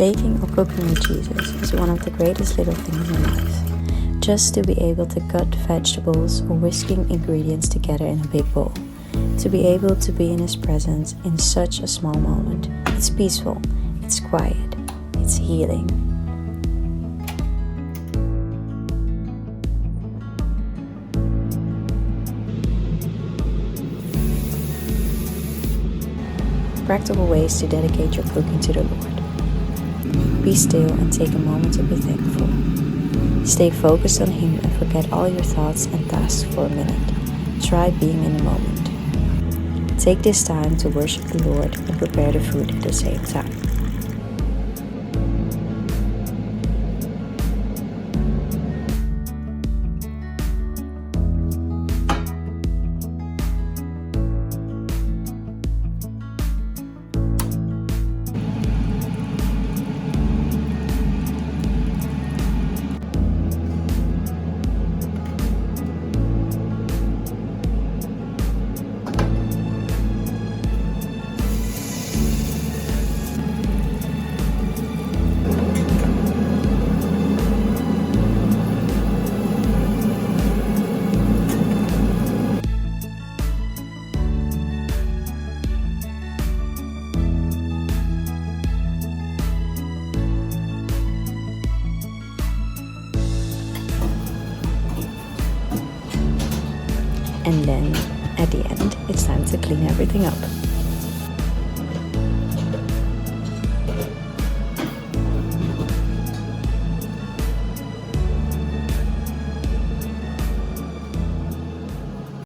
Baking or cooking with Jesus is one of the greatest little things in life. Just to be able to cut vegetables or whisking ingredients together in a big bowl. To be able to be in His presence in such a small moment. It's peaceful, it's quiet, it's healing. Practical ways to dedicate your cooking to the Lord. Be still and take a moment to be thankful. Stay focused on Him and forget all your thoughts and tasks for a minute. Try being in the moment. Take this time to worship the Lord and prepare the food at the same time. And then, at the end, it's time to clean everything up.